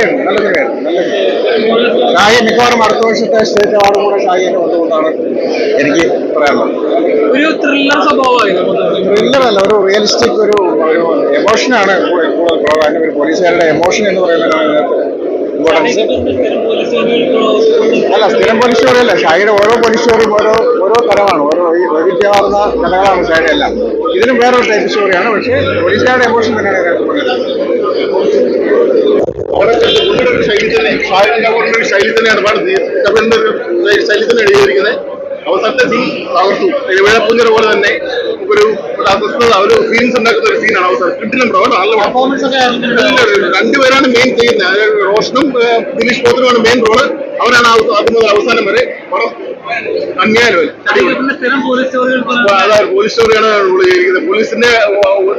സിനിമയായിരുന്നു, നല്ല സിനിമയായിരുന്നു, നല്ല സിനിമ. ഷാഹി മിക്കവാറും അടുത്ത വർഷത്തെ സ്റ്റേറ്റ് അവാർഡും കൂടെ ഷാഹിയൊക്കെ വന്നുകൊണ്ടാണ് എനിക്ക് പറയാനുള്ളത്. ഒരു ത്രില്ലർ സ്വഭാവമായിരുന്നു. ത്രില്ലറല്ല, ഒരു റിയലിസ്റ്റിക് ഒരു ഒരു എമോഷനാണ് കൂടുതൽ കുറവ്. അതിൻ്റെ ഒരു പോലീസുകാരുടെ എമോഷൻ എന്ന് പറയുന്നതാണ് ഇമ്പോർട്ടൻസ്. അല്ല, സ്ഥിരം പോലീസ് സ്റ്റോറിയല്ല. ഷാഹിയുടെ ഓരോ പോലീസ് സ്റ്റോറിയും ഓരോ തരമാണ്, ഓരോ വൈവിധ്യമാർന്ന കഥകളാണ് ഷാഹിയുടെ എല്ലാം. ഇതിനും വേറൊരു ടൈപ്പ് സ്റ്റോറിയാണ്, പക്ഷേ പോലീസുകാരുടെ എമോഷൻ തന്നെയാണ് ശൈലി തന്നെ, ഷാഹിന്റെ ശൈലി തന്നെയാണ് ശൈലി തന്നെ എഴുതിയിരിക്കുന്നത്. അവസാനത്തെ സീൻ തകർത്തു. വിഴപ്പുഞ്ചിറ പോലെ തന്നെ ഒരു അസ്വസ്ഥത, ഒരു ഫീലിംഗ്സ് ഉണ്ടാക്കുന്ന ഒരു സീനാണ് അവസാനം. കിട്ടില്ല ബ്രോ, നല്ല രണ്ടുപേരാണ് മെയിൻ ചെയ്യുന്നത്. റോഷനും ദിലീഷ് പോത്തനുമാണ് മെയിൻ റോള്. അവരാണ് ആദ്യം മുതൽ അവസാനം വരെ പടം അന്യായം. അതാണ് പോലീസ് സ്റ്റോറിയാണ് ചെയ്തിരിക്കുന്നത്. പോലീസിന്റെ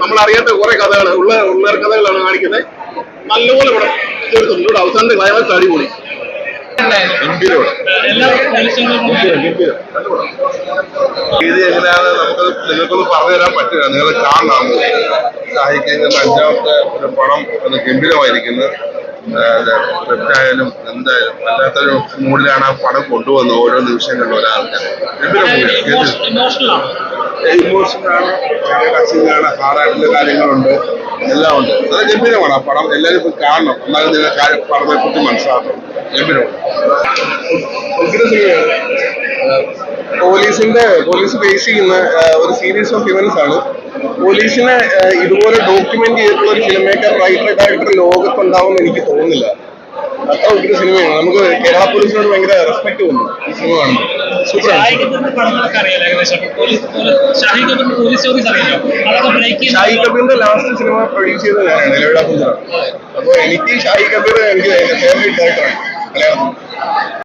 നമ്മളറിയാത്ത കുറെ കഥകൾ, ഉള്ള കഥകളാണ് കാണിക്കുന്നത്. നല്ലപോലെ പടം തീർത്തുണ്ട്. അവസാനത്തെ ക്ലൈമാക്സ് അടിപൊളി. ഇത് എങ്ങനെയാണ് നമുക്ക് നിങ്ങൾക്കൊന്ന് പറഞ്ഞു തരാൻ പറ്റില്ല, നിങ്ങൾ കാണണം. ഷാഹിക്ക് 5ാമത്തെ ഒരു പടം ഗംഭീരമായിരിക്കുന്നത്. തെറ്റായാലും എന്തായാലും വല്ലാത്തൊരു മൂഡിലാണ് ആ പടം കൊണ്ടുവന്നത്. ഓരോ നിമിഷങ്ങളിലും ഒരാൾക്ക് ഇമോഷനാണ്, ടച്ചിങ്ങാണ്, ഹാർഡായിട്ടുള്ള കാര്യങ്ങളുണ്ട്, എല്ലാം ഉണ്ട്. അത് ഗംഭീരമാണ് ആ പടം. എല്ലാവരും ഇപ്പം കാണണം, എന്നാലും നിങ്ങൾ പടത്തെ കുറിച്ച് മനസ്സിലാക്കണം. ഗംഭീരമാണ്. പോലീസ് ഫേസ് ചെയ്യുന്ന ഒരു സീരീസ് ഓഫ് ഇവന്റ്സ് ആണ്. പോലീസിനെ ഇതുപോലെ ഡോക്യുമെന്റ് ചെയ്തിട്ടുള്ള ഒരു ഫിലിം മേക്കർ, ഡയറക്ടർ ലോകത്തുണ്ടാവും എനിക്ക് തോന്നുന്നില്ല. അത്ര ഒരു സിനിമയാണ്. നമുക്ക് കേരള പോലീസിനോട് ഭയങ്കര റെസ്പെക്ട് തോന്നുന്നു ഈ സിനിമ കാണുമ്പോൾ. ഷാഹി കബീറിന്റെ ലാസ്റ്റ് സിനിമ പ്രൊഡ്യൂസ് ചെയ്തത് ഞാനാണ്, വിഴപ്പുഞ്ചിറ. അപ്പോൾ എനിക്ക് ഷാഹി കബീർ എനിക്ക് ഫേവറേറ്റ് ഡയറക്ടറാണ് മലയാളത്തിൽ.